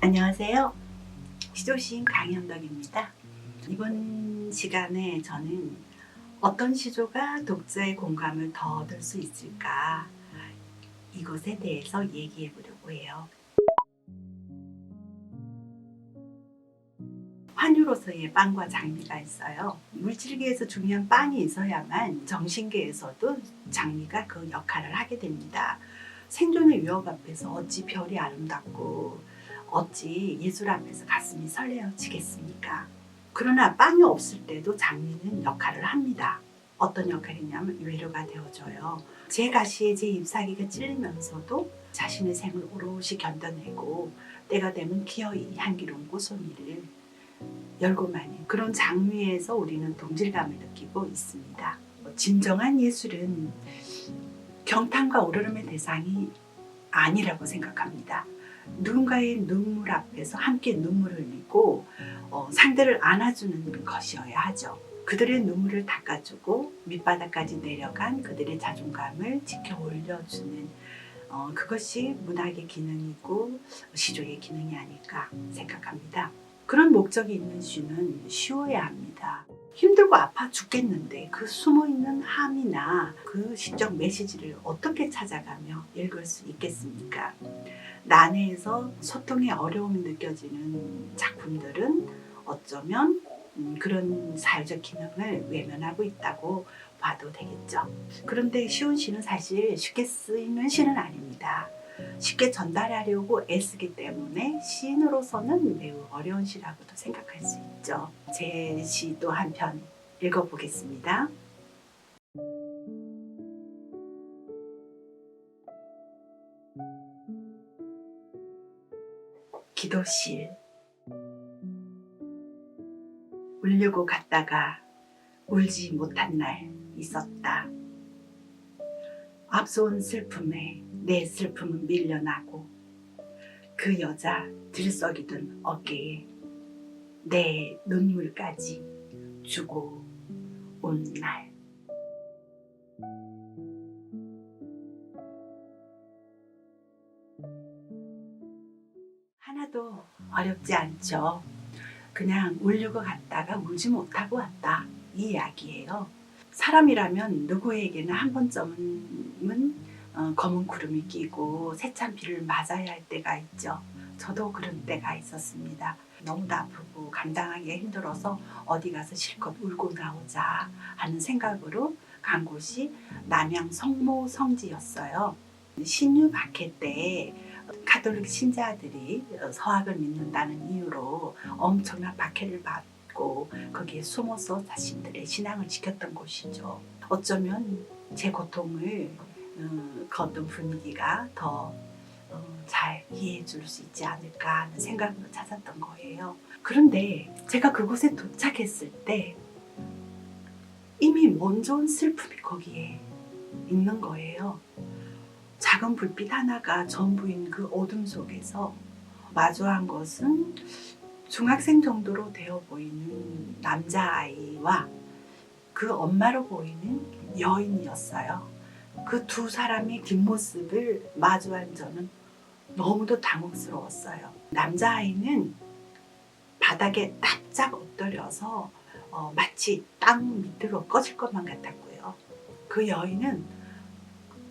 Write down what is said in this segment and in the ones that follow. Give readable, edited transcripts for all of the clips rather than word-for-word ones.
안녕하세요. 시조시인 강현덕입니다. 이번 시간에 저는 어떤 시조가 독자의 공감을 더 얻을 수 있을까, 이것에 대해서 얘기해 보려고 해요. 환유로서의 빵과 장미가 있어요. 물질계에서 중요한 빵이 있어야만 정신계에서도 장미가 그 역할을 하게 됩니다. 생존의 위협 앞에서 어찌 별이 아름답고 어찌 예술 앞에서 가슴이 설레어지겠습니까? 그러나 빵이 없을 때도 장미는 역할을 합니다. 어떤 역할이냐면 위로가 되어줘요. 제 가시에 제 잎사귀가 찔리면서도 자신의 생을 오롯이 견뎌내고 때가 되면 기어이 향기로운 꽃송이를 열고 마는 그런 장미에서 우리는 동질감을 느끼고 있습니다. 진정한 예술은 경탄과 오르름의 대상이 아니라고 생각합니다. 누군가의 눈물 앞에서 함께 눈물을 흘리고 상대를 안아주는 것이어야 하죠. 그들의 눈물을 닦아주고 밑바닥까지 내려간 그들의 자존감을 지켜 올려주는 그것이 문학의 기능이고 시조의 기능이 아닐까 생각합니다. 그런 목적이 있는 시는 쉬워야 합니다. 힘들고 아파 죽겠는데 그 숨어있는 함이나 그 시적 메시지를 어떻게 찾아가며 읽을 수 있겠습니까? 난해해서 소통에 어려움이 느껴지는 작품들은 어쩌면 그런 사회적 기능을 외면하고 있다고 봐도 되겠죠. 그런데 쉬운 시는 사실 쉽게 쓰이는 시는 아닙니다. 쉽게 전달하려고 애쓰기 때문에 시인으로서는 매우 어려운 시라고도 생각할 수 있죠. 제 시도 한 편 읽어보겠습니다. 기도실. 울려고 갔다가 울지 못한 날 있었다. 앞서온 슬픔에 내 슬픔은 밀려나고 그 여자 들썩이던 어깨에 내 눈물까지 주고 온 날. 하나도 어렵지 않죠. 그냥 울려고 갔다가 울지 못하고 왔다, 이 이야기예요. 사람이라면 누구에게나 한 번쯤은 검은 구름이 끼고 세찬 비를 맞아야 할 때가 있죠. 저도 그런 때가 있었습니다. 너무도 아프고 감당하기가 힘들어서 어디 가서 실컷 울고 나오자 하는 생각으로 간 곳이 남양 성모 성지였어요. 신유 박해 때 가톨릭 신자들이 서학을 믿는다는 이유로 엄청난 박해를 받고 거기에 숨어서 자신들의 신앙을 지켰던 곳이죠. 어쩌면 제 고통을 그 어떤 분위기가 더 잘 이해해 줄 수 있지 않을까 하는 생각으로 찾았던 거예요. 그런데 제가 그곳에 도착했을 때 이미 먼저 온 슬픔이 거기에 있는 거예요. 작은 불빛 하나가 전부인 그 어둠 속에서 마주한 것은 중학생 정도로 되어 보이는 남자아이와 그 엄마로 보이는 여인이었어요. 그 두 사람의 뒷모습을 마주한 저는 너무도 당혹스러웠어요. 남자아이는 바닥에 납작 엎드려서 마치 땅 밑으로 꺼질 것만 같았고요. 그 여인은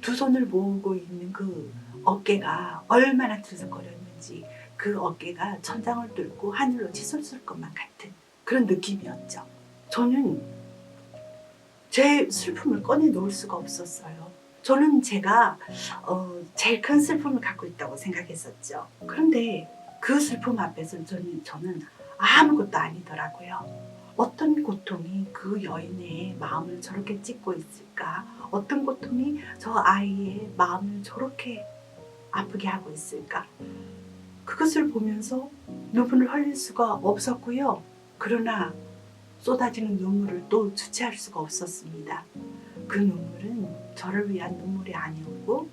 두 손을 모으고 있는 그 어깨가 얼마나 들썩거렸는지 그 어깨가 천장을 뚫고 하늘로 치솟을 것만 같은 그런 느낌이었죠. 저는 제 슬픔을 꺼내 놓을 수가 없었어요. 저는 제가 제일 큰 슬픔을 갖고 있다고 생각했었죠. 그런데 그 슬픔 앞에서 저는 아무것도 아니더라고요. 어떤 고통이 그 여인의 마음을 저렇게 찢고 있을까? 어떤 고통이 저 아이의 마음을 저렇게 아프게 하고 있을까? 그것을 보면서 눈물을 흘릴 수가 없었고요. 그러나 쏟아지는 눈물을 또 주체할 수가 없었습니다. 그 눈물은 저를 위한 눈물이 아니었고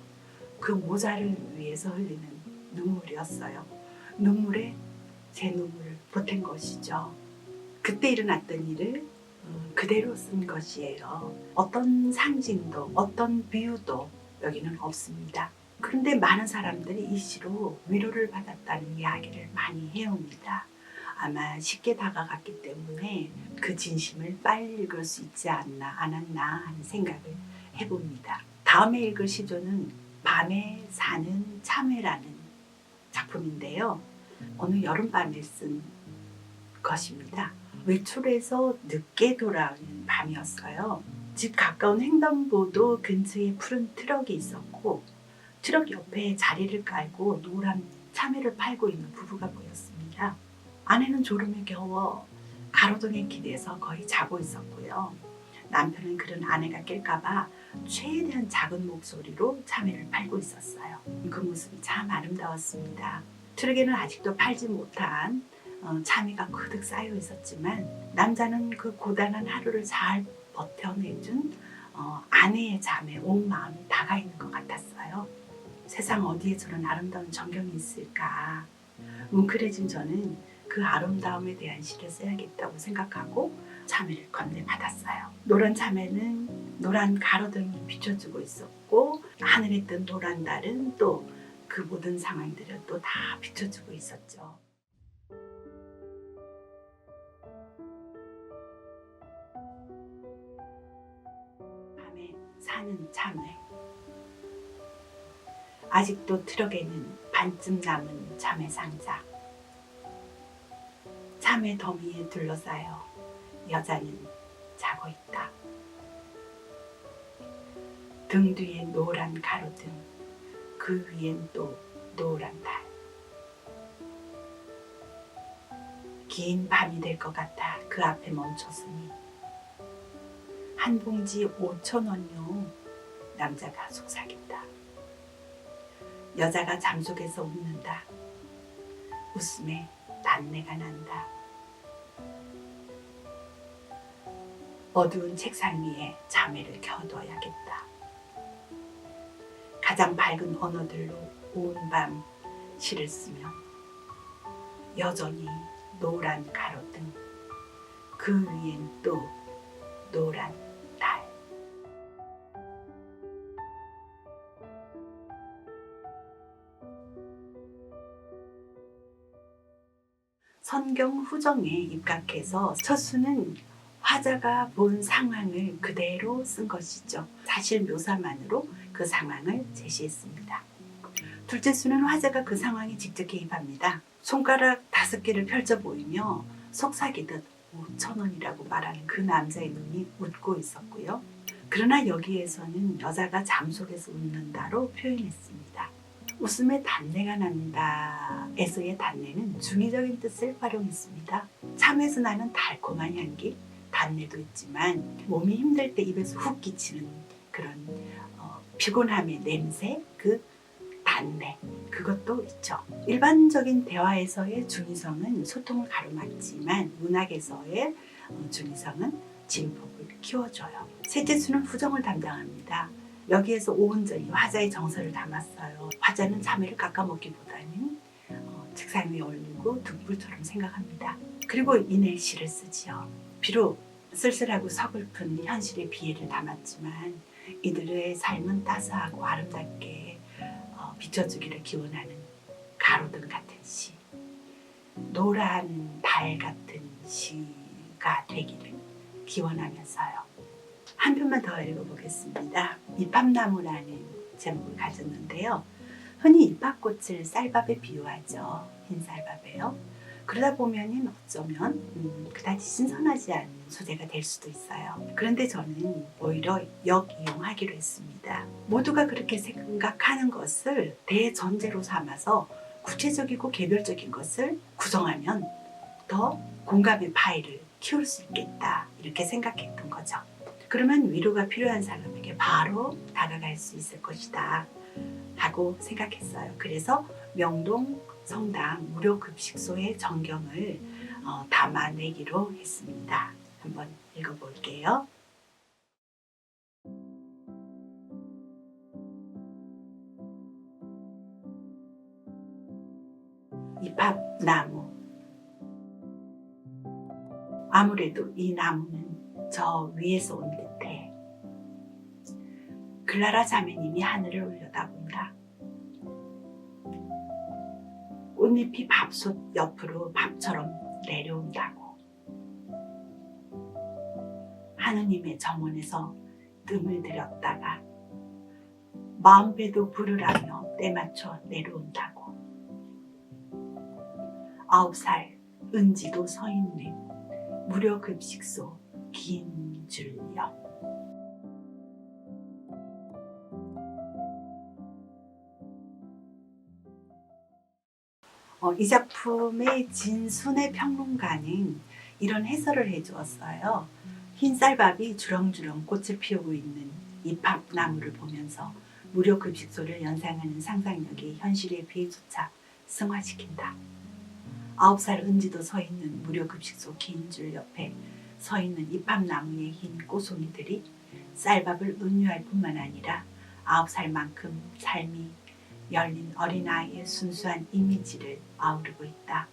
그 모자를 위해서 흘리는 눈물이었어요. 눈물에 제 눈물을 보탠 것이죠. 그때 일어났던 일을 그대로 쓴 것이에요. 어떤 상징도 어떤 비유도 여기는 없습니다. 그런데 많은 사람들이 이 시로 위로를 받았다는 이야기를 많이 해옵니다. 아마 쉽게 다가갔기 때문에 그 진심을 빨리 읽을 수 있지 않았나 하는 생각을 해봅니다. 다음에 읽을 시조는 밤에 사는 참외라는 작품인데요. 어느 여름밤에 쓴 것입니다. 외출해서 늦게 돌아오는 밤이었어요. 집 가까운 횡단보도 근처에 푸른 트럭이 있었고 트럭 옆에 자리를 깔고 노란 참외를 팔고 있는 부부가 보였습니다. 아내는 졸음에 겨워 가로등의 길에서 거의 자고 있었고요. 남편은 그런 아내가 깰까봐 최대한 작은 목소리로 참외를 팔고 있었어요. 그 모습이 참 아름다웠습니다. 트럭에는 아직도 팔지 못한 참외가 그득 쌓여 있었지만 남자는 그 고단한 하루를 잘 버텨내준 아내의 잠에 온 마음이 다가 있는 것 같았어요. 세상 어디에 저런 아름다운 전경이 있을까. 뭉클해진 저는 그 아름다움에 대한 시를 써야겠다고 생각하고 참외를 건네받았어요. 노란 참외는 노란 가로등이 비춰주고 있었고 하늘에 뜬 노란 달은 또 그 모든 상황들을 또 다 비춰주고 있었죠. 밤에 사는 참외. 아직도 트럭에는 반쯤 남은 참외 상자. 참외 더미에 둘러싸여 여자는 자고 있다. 등 뒤에 노란 가로등, 그 위엔 또 노란 달. 긴 밤이 될 것 같아 그 앞에 멈췄으니 한 봉지 5,000원요. 남자가 속삭인다. 여자가 잠속에서 웃는다. 웃음에 단내가 난다. 어두운 책상 위에 참외를 켜둬야겠다. 가장 밝은 언어들로 온 밤 시를 쓰면 여전히 노란 가로등, 그 위엔 또 노란 달. 선경 후정에 입각해서 첫수는 화자가 본 상황을 그대로 쓴 것이죠. 사실 묘사만으로 그 상황을 제시했습니다. 둘째 수는 화자가 그 상황에 직접 개입합니다. 손가락 5개를 펼쳐 보이며 속삭이듯 5,000원이라고 말하는 그 남자의 눈이 웃고 있었고요. 그러나 여기에서는 여자가 잠속에서 웃는다로 표현했습니다. 웃음에 단내가 난다에서의 단내는 중의적인 뜻을 활용했습니다. 참외에서 나는 달콤한 향기, 단내도 있지만 몸이 힘들 때 입에서 훅 끼치는 그런 피곤함의 냄새, 그 단내, 그것도 있죠. 일반적인 대화에서의 중의성은 소통을 가로막지만 문학에서의 중의성은 진폭을 키워줘요. 셋째 수는 후정을 담당합니다. 여기에서 오은전이 화자의 정서를 담았어요. 화자는 참외를 깎아먹기보다는 책상 위에 올리고 등불처럼 생각합니다. 그리고 이내 시를 쓰지요. 비록 쓸쓸하고 서글픈 현실의 비애를 담았지만 이들의 삶은 따스하고 아름답게 비춰주기를 기원하는 가로등 같은 시, 노란 달 같은 시가 되기를 기원하면서요. 한 편만 더 읽어보겠습니다. 이팝나무라는 제목을 가졌는데요. 흔히 이팝꽃을 쌀밥에 비유하죠. 흰쌀밥에요. 그러다 보면 어쩌면 그다지 신선하지 않은 소재가 될 수도 있어요. 그런데 저는 오히려 역이용하기로 했습니다. 모두가 그렇게 생각하는 것을 대전제로 삼아서 구체적이고 개별적인 것을 구성하면 더 공감의 파일을 키울 수 있겠다, 이렇게 생각했던 거죠. 그러면 위로가 필요한 사람에게 바로 다가갈 수 있을 것이다 하고 생각했어요. 그래서 명동 성당 무료 급식소의 전경을 담아내기로 했습니다. 한번 읽어볼게요. 이팝나무. 아무래도 이 나무는 저 위에서 온 듯해. 클라라 자매님이 하늘을 올려다본다. 꽃잎이 밥솥 옆으로 밥처럼 내려온다고. 하느님의 정원에서 뜸을 들였다가 마음배도 부르라며 때맞춰 내려온다고. 9살 은지도 서 있는 무료 급식소 긴 줄요. 이 작품의 진순의 평론가는 이런 해설을 해주었어요. 흰 쌀밥이 주렁주렁 꽃을 피우고 있는 이팝나무를 보면서 무료 급식소를 연상하는 상상력이 현실의 비애조차 승화시킨다. 9살 은지도 서 있는 무료 급식소 긴 줄 옆에 서 있는 이팝나무의 흰 꼬송이들이 쌀밥을 은유할 뿐만 아니라 9살만큼 삶이 열린 어린아이의 순수한 이미지를 아우르고 있다.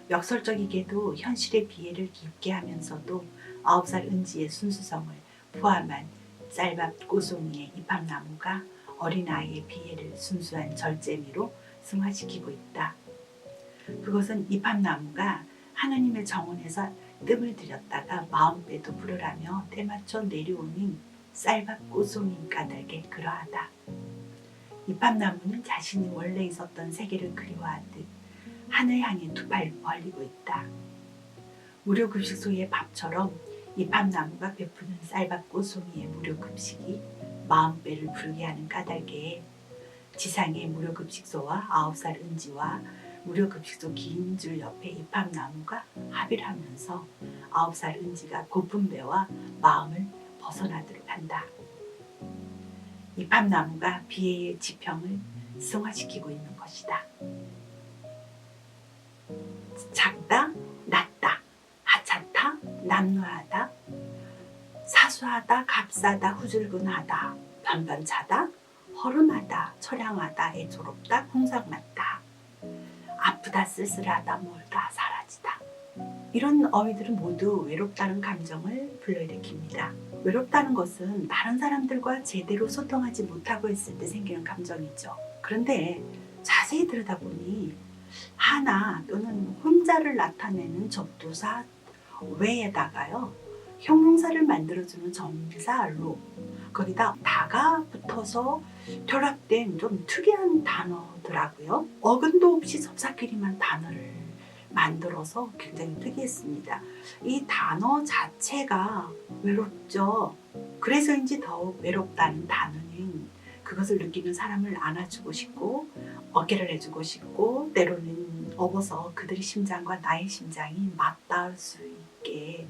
역설적이게도 현실의 비애를 깊게 하면서도 9살 은지의 순수성을 포함한 쌀밥 꼬송이의 이팝나무가 어린아이의 비애를 순수한 절제미로 승화시키고 있다. 그것은 이팝나무가 하나님의 정원에서 뜸을 들였다가 마음배도 부르라며 때맞춰 내려오는 쌀밥 꼬송이인 까닭에 그러하다. 이팝나무는 자신이 원래 있었던 세계를 그리워하듯 하늘 향해 두 팔 벌리고 있다. 무료 급식소의 밥처럼 이팝나무가 베푸는 쌀밥 꼬송이의 무료 급식이 마음배를 부르게 하는 까닭에 지상의 무료 급식소와 9살 은지와 무료 급식소 긴 줄 옆에 이팝나무가 합의를 하면서 9살 은지가 고픈 배와 마음을 벗어나도록 한다. 이팝나무가 비애의 지평을 승화시키고 있는 것이다. 작다, 낮다, 하찮다, 남루하다, 사수하다, 값싸다, 후줄근하다, 변변차다, 허름하다, 처량하다, 애조롭다, 홍상맞다, 아프다, 쓸쓸하다, 멀다, 사라지다. 이런 어휘들은 모두 외롭다는 감정을 불러일으킵니다. 외롭다는 것은 다른 사람들과 제대로 소통하지 못하고 있을 때 생기는 감정이죠. 그런데 자세히 들여다보니 하나 또는 혼자를 나타내는 접두사 외에다가요, 형용사를 만들어주는 전미사로 거기다 다가 붙어서 결합된 좀 특이한 단어더라고요. 어근도 없이 접사끼리만 단어를 만들어서 굉장히 특이했습니다. 이 단어 자체가 외롭죠. 그래서인지 더욱 외롭다는 단어는 그것을 느끼는 사람을 안아주고 싶고 어깨를 해주고 싶고 때로는 업어서 그들의 심장과 나의 심장이 맞닿을 수 있게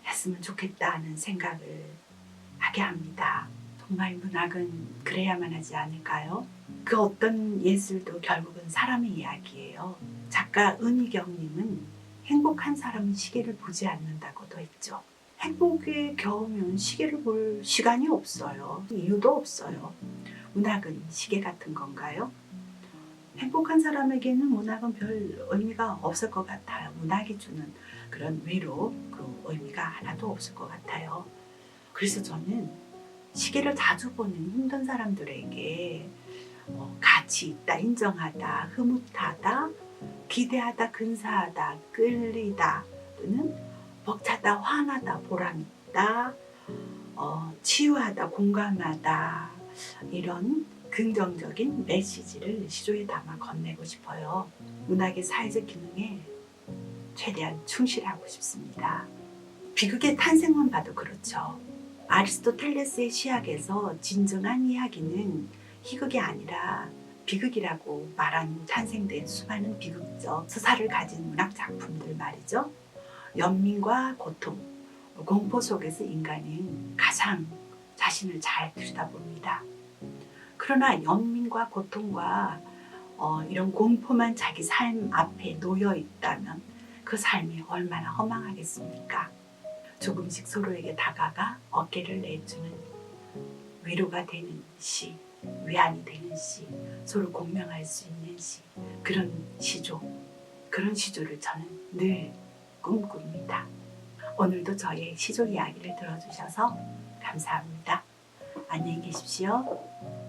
했으면 좋겠다는 생각을 하게 합니다. 정말 문학은 그래야만 하지 않을까요? 그 어떤 예술도 결국은 사람의 이야기예요. 작가 은희경님은 행복한 사람은 시계를 보지 않는다고도 했죠. 행복에 겨우면 시계를 볼 시간이 없어요. 이유도 없어요. 문학은 시계 같은 건가요? 행복한 사람에게는 문학은 별 의미가 없을 것 같아요. 문학이 주는 그런 위로, 그 의미가 하나도 없을 것 같아요. 그래서 저는 시계를 자주 보는 힘든 사람들에게 가치 있다, 인정하다, 흐뭇하다, 기대하다, 근사하다, 끌리다, 또는 벅차다, 화나다, 보람있다, 치유하다, 공감하다, 이런 긍정적인 메시지를 시조에 담아 건네고 싶어요. 문학의 사회적 기능에 최대한 충실하고 싶습니다. 비극의 탄생만 봐도 그렇죠. 아리스토텔레스의 시학에서 진정한 이야기는 희극이 아니라 비극이라고 말한 탄생된 수많은 비극적 서사를 가진 문학 작품들 말이죠. 연민과 고통, 공포 속에서 인간은 가장 자신을 잘 들여다봅니다. 그러나 연민과 고통과 이런 공포만 자기 삶 앞에 놓여 있다면 그 삶이 얼마나 허망하겠습니까? 조금씩 서로에게 다가가 어깨를 내주는 위로가 되는 시, 위안이 되는 시, 서로 공명할 수 있는 시, 그런 시조를 저는 늘 꿈꿉니다. 오늘도 저의 시조 이야기를 들어주셔서 감사합니다. 안녕히 계십시오.